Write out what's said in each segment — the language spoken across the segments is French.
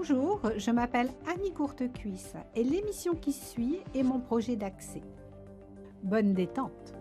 Bonjour, je m'appelle Annie Courtecuisse et l'émission qui suit est mon projet d'accès. Bonne détente.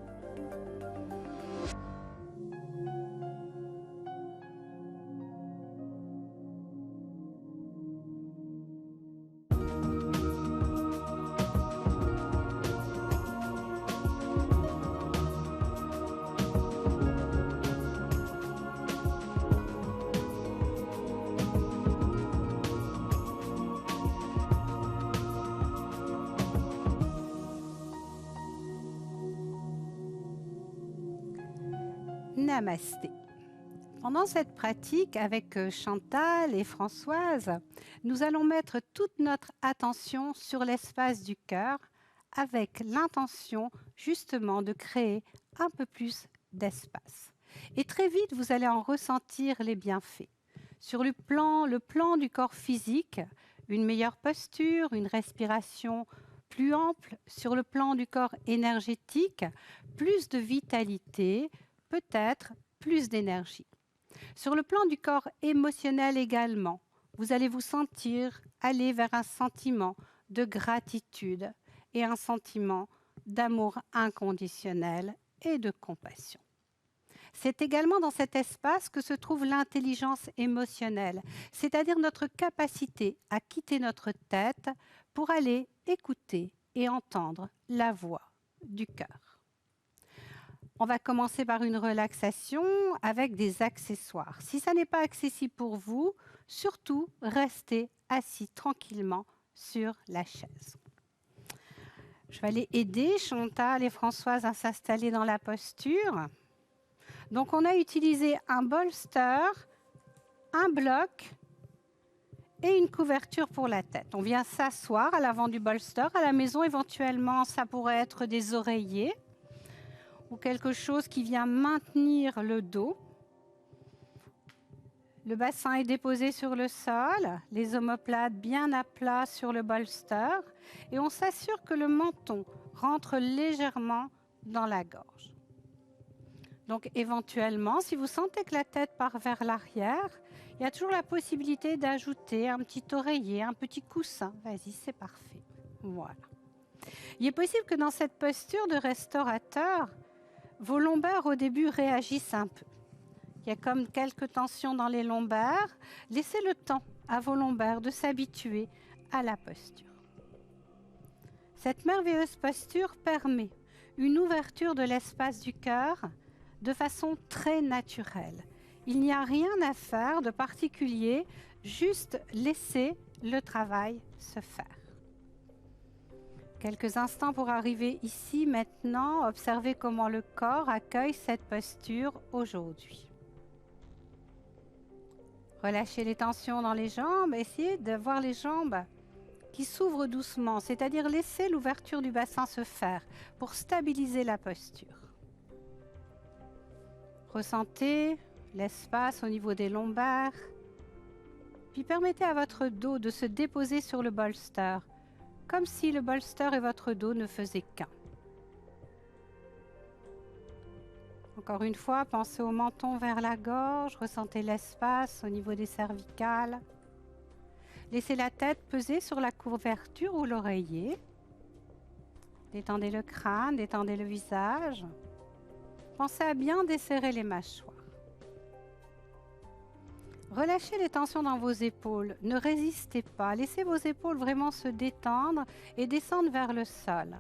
Namasté. Pendant cette pratique avec Chantal et Françoise, nous allons mettre toute notre attention sur l'espace du cœur avec l'intention justement de créer un peu plus d'espace. Et très vite, vous allez en ressentir les bienfaits. Sur le plan du corps physique, une meilleure posture, une respiration plus ample. Sur le plan du corps énergétique, plus de vitalité, peut-être plus d'énergie. Sur le plan du corps émotionnel également, vous allez vous sentir aller vers un sentiment de gratitude et un sentiment d'amour inconditionnel et de compassion. C'est également dans cet espace que se trouve l'intelligence émotionnelle, c'est-à-dire notre capacité à quitter notre tête pour aller écouter et entendre la voix du cœur. On va commencer par une relaxation avec des accessoires. Si ça n'est pas accessible pour vous, surtout restez assis tranquillement sur la chaise. Je vais aller aider Chantal et Françoise à s'installer dans la posture. Donc on a utilisé un bolster, un bloc et une couverture pour la tête. On vient s'asseoir à l'avant du bolster. À la maison, éventuellement, ça pourrait être des oreillers ou quelque chose qui vient maintenir le dos. Le bassin est déposé sur le sol, les omoplates bien à plat sur le bolster et on s'assure que le menton rentre légèrement dans la gorge. Donc éventuellement, si vous sentez que la tête part vers l'arrière, il y a toujours la possibilité d'ajouter un petit oreiller, un petit coussin. Vas-y, c'est parfait. Voilà. Il est possible que dans cette posture de restaurateur, vos lombaires au début réagissent un peu. Il y a comme quelques tensions dans les lombaires. Laissez le temps à vos lombaires de s'habituer à la posture. Cette merveilleuse posture permet une ouverture de l'espace du cœur de façon très naturelle. Il n'y a rien à faire de particulier, juste laisser le travail se faire. Quelques instants pour arriver ici maintenant, observez comment le corps accueille cette posture aujourd'hui. Relâchez les tensions dans les jambes, essayez de voir les jambes qui s'ouvrent doucement, c'est-à-dire laissez l'ouverture du bassin se faire pour stabiliser la posture. Ressentez l'espace au niveau des lombaires, puis permettez à votre dos de se déposer sur le bolster, comme si le bolster et votre dos ne faisaient qu'un. Encore une fois, pensez au menton vers la gorge, ressentez l'espace au niveau des cervicales. Laissez la tête peser sur la couverture ou l'oreiller. Détendez le crâne, détendez le visage. Pensez à bien desserrer les mâchoires. Relâchez les tensions dans vos épaules, ne résistez pas, laissez vos épaules vraiment se détendre et descendre vers le sol.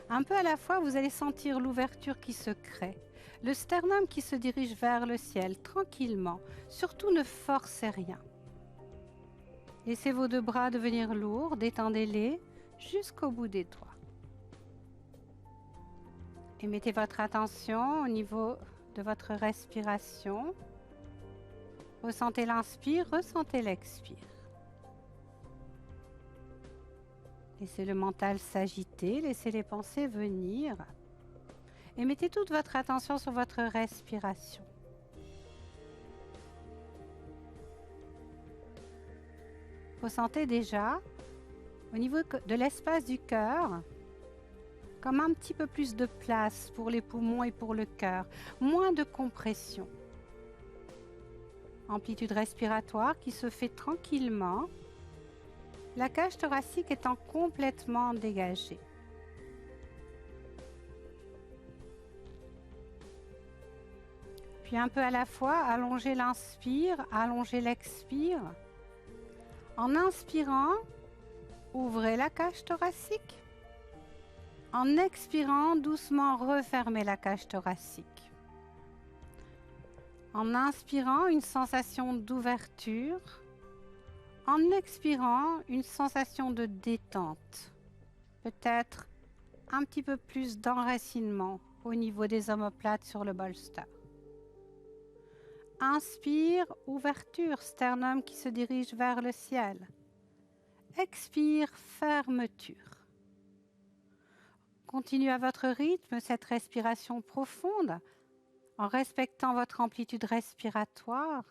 Un peu à la fois, vous allez sentir l'ouverture qui se crée, le sternum qui se dirige vers le ciel tranquillement, surtout ne forcez rien. Laissez vos deux bras devenir lourds, détendez-les jusqu'au bout des doigts. Et mettez votre attention au niveau de votre respiration. Ressentez l'inspire, ressentez l'expire. Laissez le mental s'agiter, laissez les pensées venir. Et mettez toute votre attention sur votre respiration. Ressentez déjà, au niveau de l'espace du cœur, comme un petit peu plus de place pour les poumons et pour le cœur, moins de compression. Amplitude respiratoire qui se fait tranquillement la cage thoracique étant complètement dégagée. Puis un peu à la fois, allongez l'inspire, allongez l'expire. En inspirant, ouvrez la cage thoracique. En expirant, doucement refermez la cage thoracique. En inspirant, une sensation d'ouverture. En expirant, une sensation de détente. Peut-être un petit peu plus d'enracinement au niveau des omoplates sur le bolster. Inspire, ouverture, sternum qui se dirige vers le ciel. Expire, fermeture. Continuez à votre rythme cette respiration profonde en respectant votre amplitude respiratoire.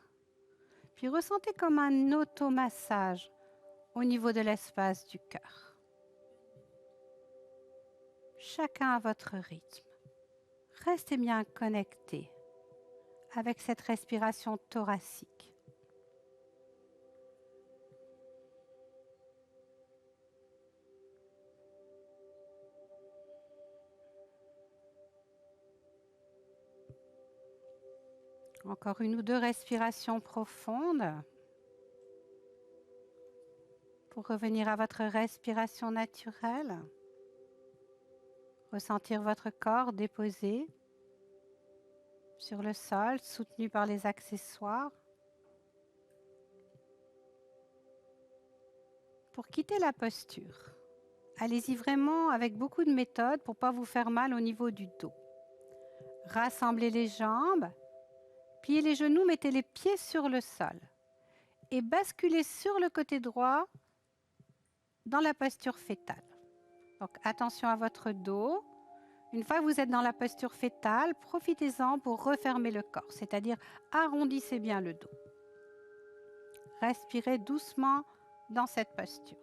Puis ressentez comme un automassage au niveau de l'espace du cœur. Chacun à votre rythme. Restez bien connectés avec cette respiration thoracique. Encore une ou deux respirations profondes pour revenir à votre respiration naturelle. Ressentir votre corps déposé sur le sol, soutenu par les accessoires. Pour quitter la posture, allez-y vraiment avec beaucoup de méthode pour ne pas vous faire mal au niveau du dos. Rassemblez les jambes, pliez les genoux, mettez les pieds sur le sol et basculez sur le côté droit dans la posture fétale. Donc attention à votre dos. Une fois que vous êtes dans la posture fétale, profitez-en pour refermer le corps, c'est-à-dire arrondissez bien le dos. Respirez doucement dans cette posture.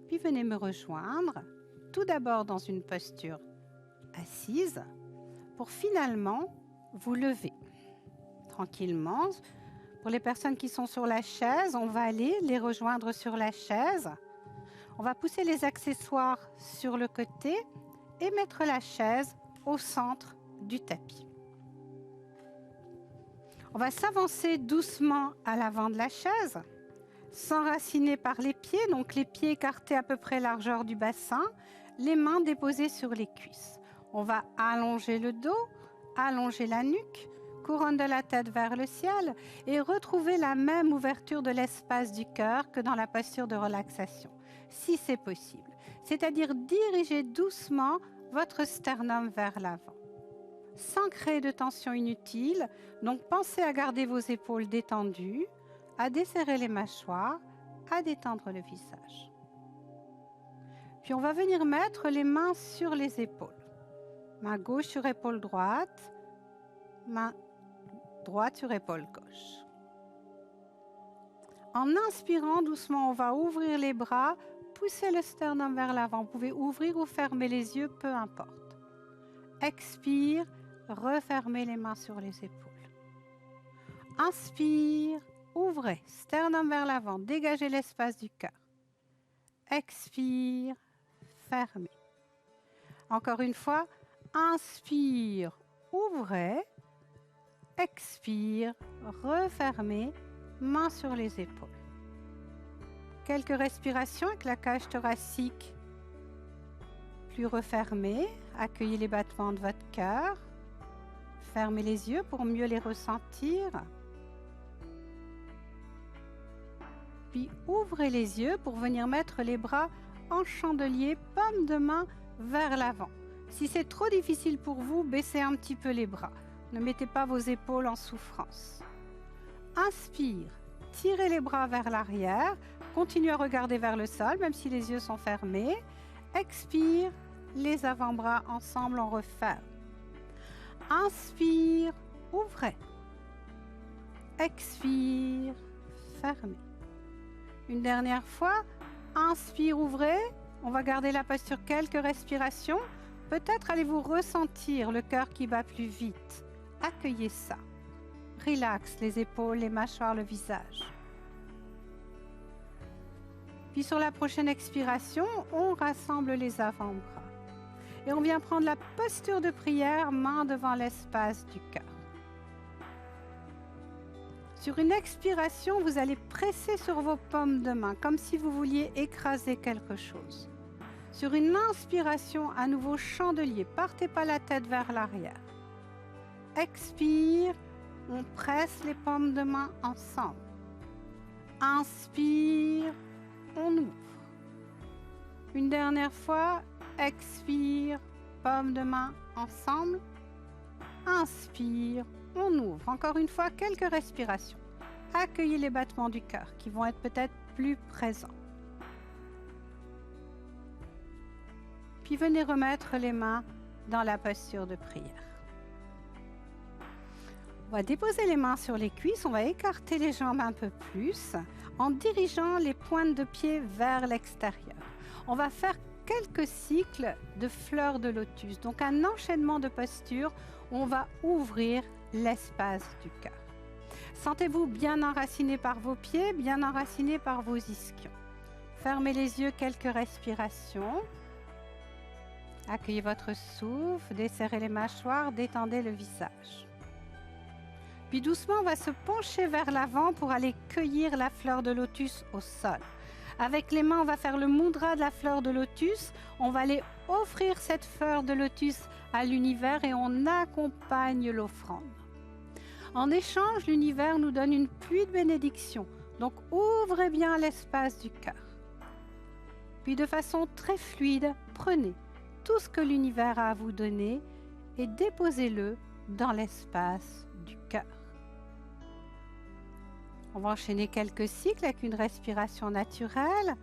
Puis venez me rejoindre, tout d'abord dans une posture assise, pour finalement vous lever tranquillement. Pour les personnes qui sont sur la chaise, on va aller les rejoindre sur la chaise. On va pousser les accessoires sur le côté et mettre la chaise au centre du tapis. On va s'avancer doucement à l'avant de la chaise, s'enraciner par les pieds, donc les pieds écartés à peu près largeur du bassin, les mains déposées sur les cuisses. On va allonger le dos, allonger la nuque, couronne de la tête vers le ciel et retrouver la même ouverture de l'espace du cœur que dans la posture de relaxation, si c'est possible. C'est-à-dire diriger doucement votre sternum vers l'avant, sans créer de tension inutile. Donc pensez à garder vos épaules détendues, à desserrer les mâchoires, à détendre le visage. Puis on va venir mettre les mains sur les épaules. Main gauche sur épaule droite, main droite sur épaule gauche. En inspirant doucement, on va ouvrir les bras, pousser le sternum vers l'avant. Vous pouvez ouvrir ou fermer les yeux, peu importe. Expire, refermez les mains sur les épaules. Inspire, ouvrez, sternum vers l'avant, dégagez l'espace du cœur. Expire, fermez. Encore une fois, inspire, ouvrez. Expire, refermez, mains sur les épaules. Quelques respirations avec la cage thoracique plus refermée. Accueillez les battements de votre cœur. Fermez les yeux pour mieux les ressentir. Puis ouvrez les yeux pour venir mettre les bras en chandelier, paume de main vers l'avant. Si c'est trop difficile pour vous, baissez un petit peu les bras. Ne mettez pas vos épaules en souffrance. Inspire, tirez les bras vers l'arrière. Continuez à regarder vers le sol, même si les yeux sont fermés. Expire, les avant-bras ensemble, on referme. Inspire, ouvrez. Expire, fermez. Une dernière fois, inspire, ouvrez. On va garder la posture quelques respirations. Peut-être allez-vous ressentir le cœur qui bat plus vite. Accueillez ça. Relax les épaules, les mâchoires, le visage. Puis sur la prochaine expiration, on rassemble les avant-bras. Et on vient prendre la posture de prière, main devant l'espace du cœur. Sur une expiration, vous allez presser sur vos paumes de main, comme si vous vouliez écraser quelque chose. Sur une inspiration, à nouveau chandelier, partez pas la tête vers l'arrière. Expire, on presse les paumes de main ensemble. Inspire, on ouvre. Une dernière fois, expire, paumes de main ensemble. Inspire, on ouvre. Encore une fois, quelques respirations. Accueillez les battements du cœur qui vont être peut-être plus présents. Puis venez remettre les mains dans la posture de prière. On va déposer les mains sur les cuisses, on va écarter les jambes un peu plus en dirigeant les pointes de pied vers l'extérieur. On va faire quelques cycles de fleurs de lotus, donc un enchaînement de postures où on va ouvrir l'espace du cœur. Sentez-vous bien enraciné par vos pieds, bien enraciné par vos ischions. Fermez les yeux, quelques respirations. Accueillez votre souffle, desserrez les mâchoires, détendez le visage. Puis doucement, on va se pencher vers l'avant pour aller cueillir la fleur de lotus au sol. Avec les mains, on va faire le mudra de la fleur de lotus. On va aller offrir cette fleur de lotus à l'univers et on accompagne l'offrande. En échange, l'univers nous donne une pluie de bénédictions. Donc, ouvrez bien l'espace du cœur. Puis, de façon très fluide, prenez tout ce que l'univers a à vous donner et déposez-le dans l'espace du cœur. On va enchaîner quelques cycles avec une respiration naturelle.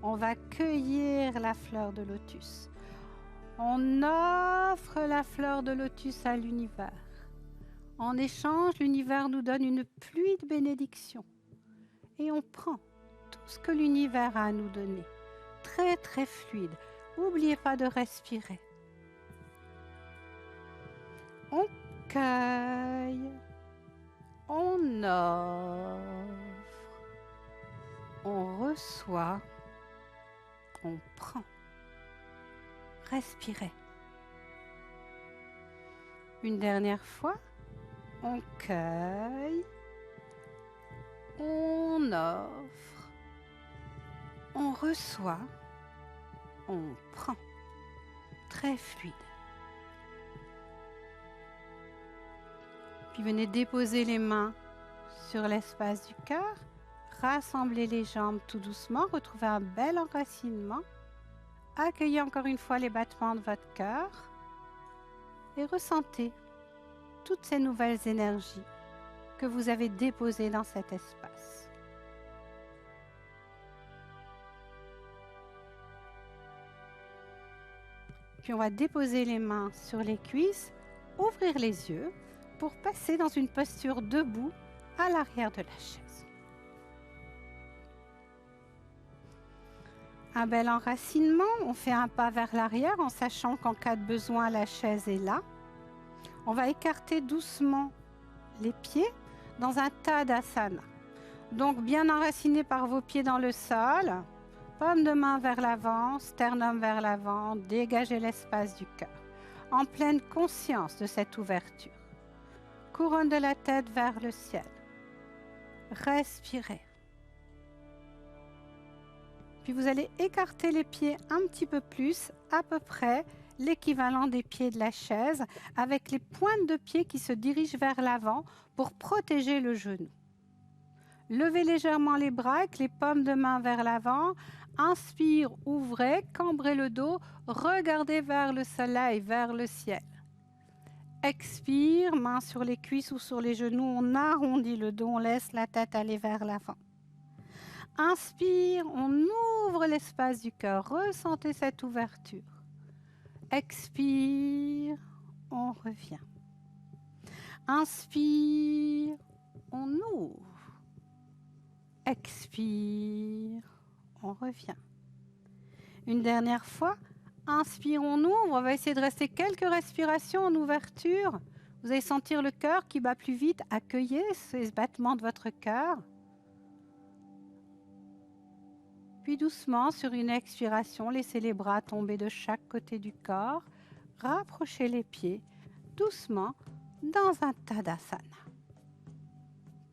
On va cueillir la fleur de lotus. On offre la fleur de lotus à l'univers. En échange, l'univers nous donne une pluie de bénédictions. Et on prend tout ce que l'univers a à nous donner. Très, très fluide. N'oubliez pas de respirer. On cueille. On offre. On reçoit. On prend. Respirez. Une dernière fois. On cueille. On offre. On reçoit. On prend. Très fluide. Puis venez déposer les mains sur l'espace du cœur. Rassemblez les jambes tout doucement. Retrouvez un bel enracinement. Accueillez encore une fois les battements de votre cœur. Et ressentez toutes ces nouvelles énergies que vous avez déposées dans cet espace. Puis on va déposer les mains sur les cuisses, ouvrir les yeux pour passer dans une posture debout à l'arrière de la chaise. Un bel enracinement, on fait un pas vers l'arrière en sachant qu'en cas de besoin, la chaise est là. On va écarter doucement les pieds dans un Tadasana. Donc bien enraciné par vos pieds dans le sol, paume de main vers l'avant, sternum vers l'avant, dégagez l'espace du cœur, en pleine conscience de cette ouverture. Couronne de la tête vers le ciel. Respirez. Puis vous allez écarter les pieds un petit peu plus, à peu près l'équivalent des pieds de la chaise, avec les pointes de pied qui se dirigent vers l'avant pour protéger le genou. Levez légèrement les bras avec les paumes de main vers l'avant. Inspire, ouvrez, cambrez le dos, regardez vers le soleil, vers le ciel. Expire, main sur les cuisses ou sur les genoux, on arrondit le dos, on laisse la tête aller vers l'avant. Inspire, on ouvre l'espace du cœur, ressentez cette ouverture. Expire, on revient. Inspire, on ouvre. Expire, on revient. Une dernière fois, Inspire, on ouvre. On va essayer de rester quelques respirations en ouverture. Vous allez sentir le cœur qui bat plus vite. Accueillez ces battements de votre cœur. Puis doucement, sur une expiration, laissez les bras tomber de chaque côté du corps. Rapprochez les pieds doucement dans un Tadasana.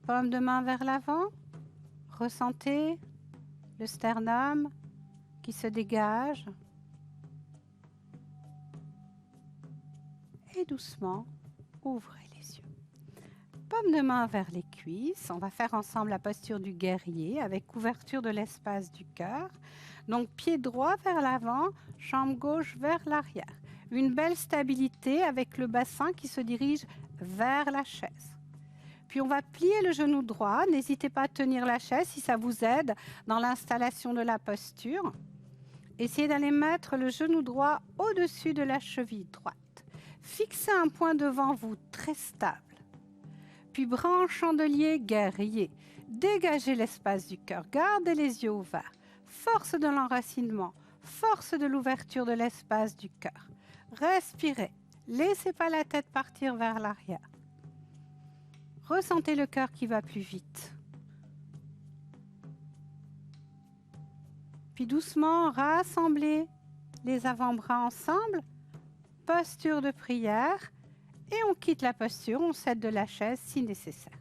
Paume de main vers l'avant. Ressentez le sternum qui se dégage. Et doucement, ouvrez les yeux. Paume de main vers les cuisses. On va faire ensemble la posture du guerrier avec ouverture de l'espace du cœur. Donc, pied droit vers l'avant, jambe gauche vers l'arrière. Une belle stabilité avec le bassin qui se dirige vers la chaise. Puis, on va plier le genou droit. N'hésitez pas à tenir la chaise si ça vous aide dans l'installation de la posture. Essayez d'aller mettre le genou droit au-dessus de la cheville droite. Fixez un point devant vous très stable. Puis bras en chandelier, guerrier. Dégagez l'espace du cœur. Gardez les yeux ouverts. Force de l'enracinement. Force de l'ouverture de l'espace du cœur. Respirez. Laissez pas la tête partir vers l'arrière. Ressentez le cœur qui va plus vite. Puis doucement, rassemblez les avant-bras ensemble. Posture de prière. Et on quitte la posture, on cède de la chaise si nécessaire.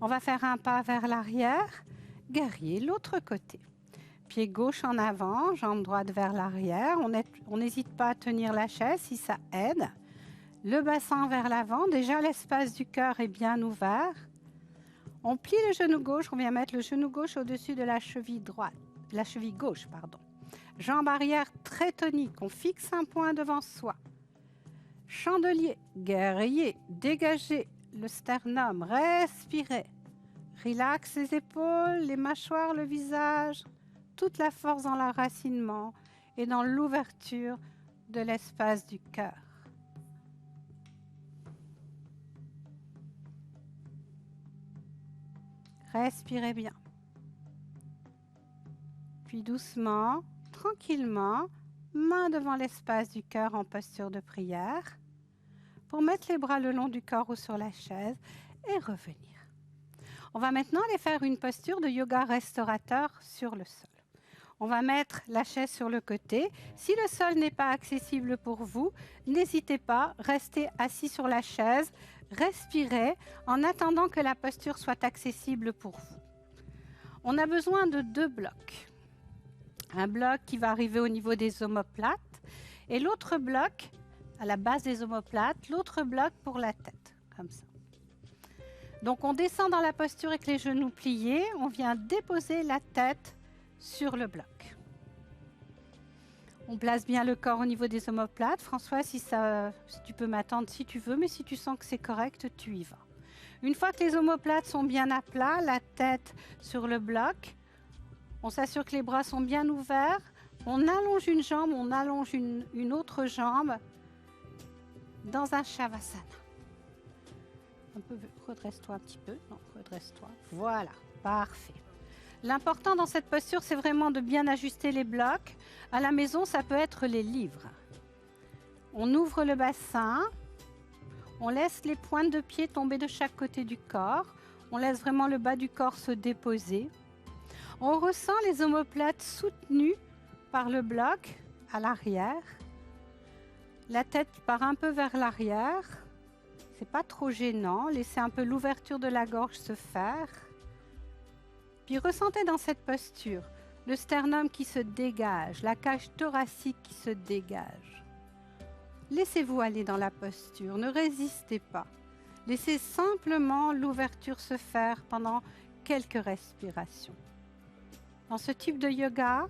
On va faire un pas vers l'arrière, guerrier, l'autre côté. Pied gauche en avant, jambe droite vers l'arrière. On n'hésite pas à tenir la chaise si ça aide. Le bassin vers l'avant, déjà l'espace du cœur est bien ouvert. On plie le genou gauche, on vient mettre le genou gauche au-dessus de la cheville droite, la cheville gauche, pardon. Jambe arrière très tonique, on fixe un point devant soi. Chandelier, guerrier, dégagez le sternum, respirez. Relaxe les épaules, les mâchoires, le visage, toute la force dans l'enracinement et dans l'ouverture de l'espace du cœur. Respirez bien. Puis doucement, tranquillement, main devant l'espace du cœur en posture de prière, pour mettre les bras le long du corps ou sur la chaise et revenir. On va maintenant aller faire une posture de yoga restaurateur sur le sol. On va mettre la chaise sur le côté. Si le sol n'est pas accessible pour vous, n'hésitez pas, restez assis sur la chaise, respirez en attendant que la posture soit accessible pour vous. On a besoin de 2 blocs. Un bloc qui va arriver au niveau des omoplates et l'autre bloc à la base des omoplates, l'autre bloc pour la tête, comme ça. Donc on descend dans la posture avec les genoux pliés, on vient déposer la tête sur le bloc. On place bien le corps au niveau des omoplates. François, si tu peux m'attendre si tu veux, mais si tu sens que c'est correct, tu y vas. Une fois que les omoplates sont bien à plat, la tête sur le bloc, on s'assure que les bras sont bien ouverts, on allonge une jambe, on allonge une autre jambe dans un Shavasana. Redresse-toi un petit peu. Non, redresse-toi. Voilà, parfait. L'important dans cette posture, c'est vraiment de bien ajuster les blocs. À la maison, ça peut être les livres. On ouvre le bassin. On laisse les pointes de pied tomber de chaque côté du corps. On laisse vraiment le bas du corps se déposer. On ressent les omoplates soutenues par le bloc à l'arrière. La tête part un peu vers l'arrière. C'est pas trop gênant. Laissez un peu l'ouverture de la gorge se faire. Puis ressentez dans cette posture le sternum qui se dégage, la cage thoracique qui se dégage. Laissez-vous aller dans la posture, ne résistez pas. Laissez simplement l'ouverture se faire pendant quelques respirations. Dans ce type de yoga,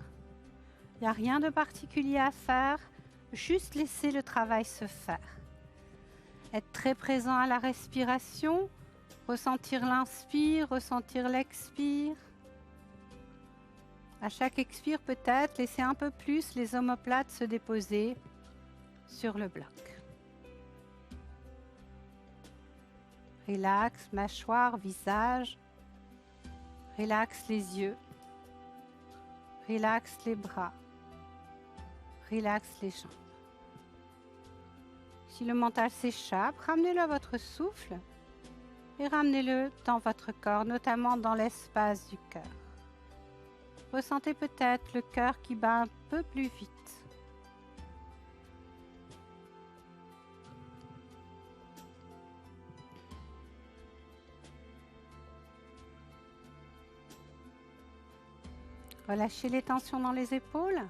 il n'y a rien de particulier à faire, juste laisser le travail se faire. Être très présent à la respiration, ressentir l'inspire, ressentir l'expire. À chaque expire, peut-être, laisser un peu plus les omoplates se déposer sur le bloc. Relaxe, mâchoire, visage. Relaxe les yeux. Relaxe les bras. Relaxe les jambes. Si le mental s'échappe, ramenez-le à votre souffle et ramenez-le dans votre corps, notamment dans l'espace du cœur. Ressentez peut-être le cœur qui bat un peu plus vite. Relâchez les tensions dans les épaules.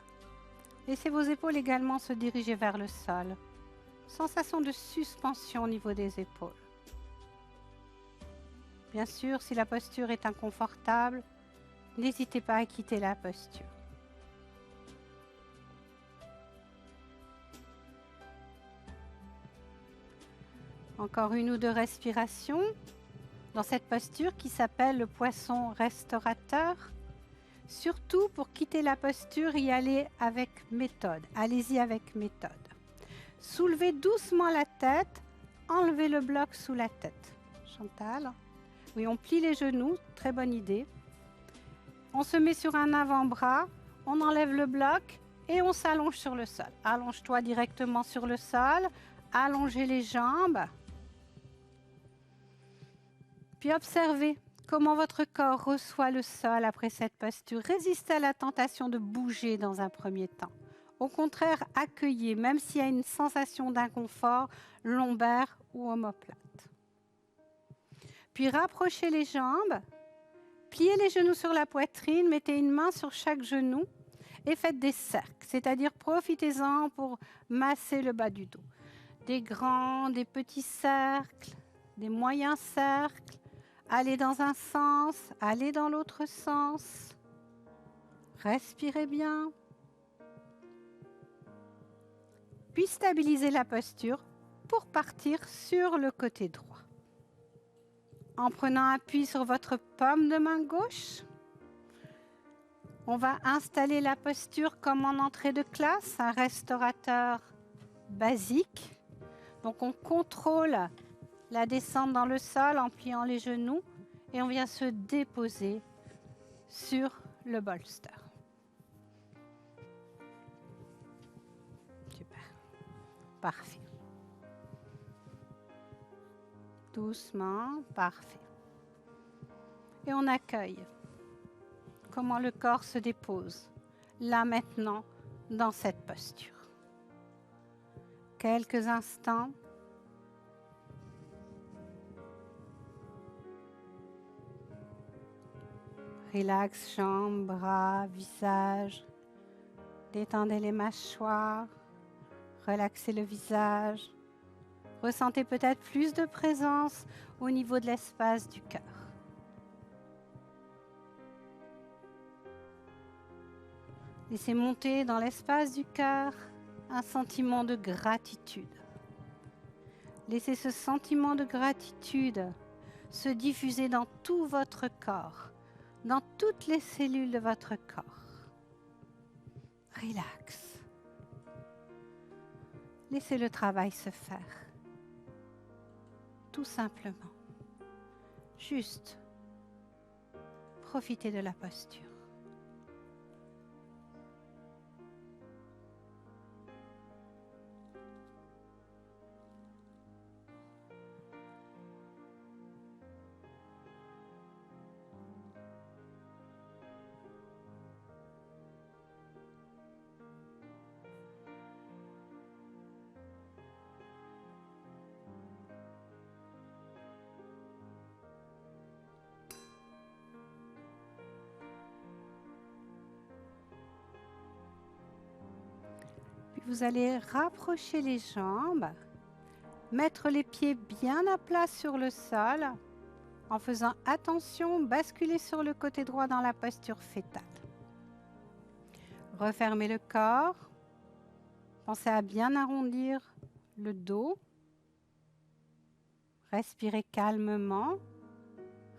Laissez vos épaules également se diriger vers le sol. Sensation de suspension au niveau des épaules. Bien sûr, si la posture est inconfortable, n'hésitez pas à quitter la posture. Encore une ou deux respirations dans cette posture qui s'appelle le poisson restaurateur. Surtout pour quitter la posture, y aller avec méthode. Allez-y avec méthode. Soulevez doucement la tête, enlevez le bloc sous la tête. Chantal? Oui, on plie les genoux, très bonne idée. On se met sur un avant-bras, on enlève le bloc et on s'allonge sur le sol. Allonge-toi directement sur le sol, allongez les jambes. Puis observez comment votre corps reçoit le sol après cette posture. Résistez à la tentation de bouger dans un premier temps. Au contraire, accueillez, même s'il y a une sensation d'inconfort lombaire ou omoplate. Puis rapprochez les jambes, pliez les genoux sur la poitrine, mettez une main sur chaque genou et faites des cercles, c'est-à-dire profitez-en pour masser le bas du dos. Des grands, des petits cercles, des moyens cercles. Allez dans un sens, allez dans l'autre sens. Respirez bien. Puis stabilisez la posture pour partir sur le côté droit. En prenant appui sur votre paume de main gauche, on va installer la posture comme en entrée de classe, un restaurateur basique. Donc on contrôle la descente dans le sol en pliant les genoux et on vient se déposer sur le bolster. Super. Parfait. Doucement, parfait. Et on accueille comment le corps se dépose, là maintenant, dans cette posture. Quelques instants. Relaxe jambes, bras, visage. Détendez les mâchoires. Relaxez le visage. Ressentez peut-être plus de présence au niveau de l'espace du cœur. Laissez monter dans l'espace du cœur un sentiment de gratitude. Laissez ce sentiment de gratitude se diffuser dans tout votre corps, dans toutes les cellules de votre corps. Relax. Laissez le travail se faire. Tout simplement. Juste profitez de la posture. Vous allez rapprocher les jambes, mettre les pieds bien à plat sur le sol, en faisant attention, basculer sur le côté droit dans la posture fétale. Refermez le corps, pensez à bien arrondir le dos, respirez calmement,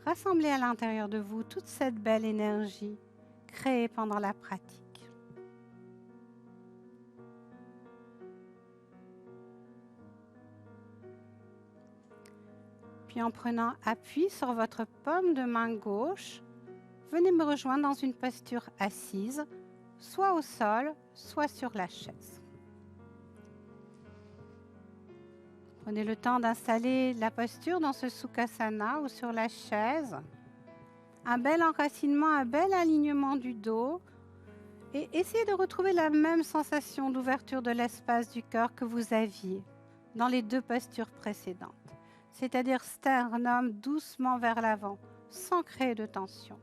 rassemblez à l'intérieur de vous toute cette belle énergie créée pendant la pratique. Puis en prenant appui sur votre paume de main gauche, venez me rejoindre dans une posture assise soit au sol, soit sur la chaise. Prenez le temps d'installer la posture dans ce Sukhasana ou sur la chaise. Un bel enracinement, un bel alignement du dos. Et essayez de retrouver la même sensation d'ouverture de l'espace du cœur que vous aviez dans les deux postures précédentes. C'est-à-dire sternum doucement vers l'avant, sans créer de tension.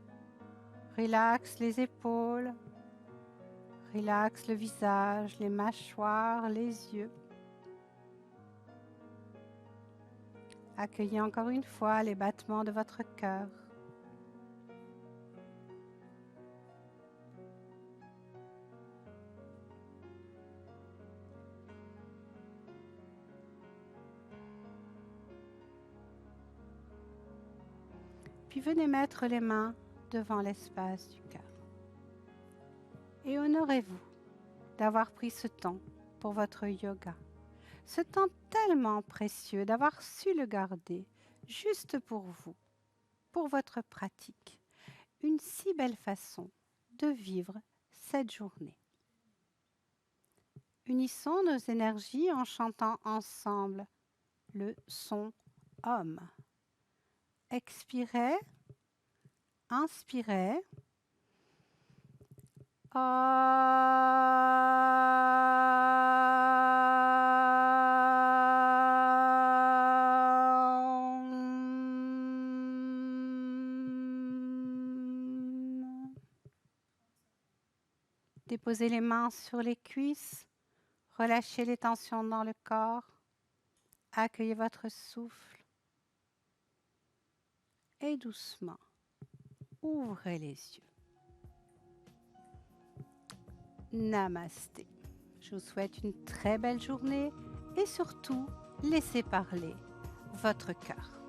Relaxe les épaules, relaxe le visage, les mâchoires, les yeux. Accueillez encore une fois les battements de votre cœur. Puis venez mettre les mains devant l'espace du cœur. Et honorez-vous d'avoir pris ce temps pour votre yoga. Ce temps tellement précieux, d'avoir su le garder juste pour vous, pour votre pratique. Une si belle façon de vivre cette journée. Unissons nos énergies en chantant ensemble le son Om. Expirez, inspirez. Déposez les mains sur les cuisses, relâchez les tensions dans le corps, accueillez votre souffle et doucement, ouvrez les yeux. Namasté. Je vous souhaite une très belle journée et surtout, laissez parler votre cœur.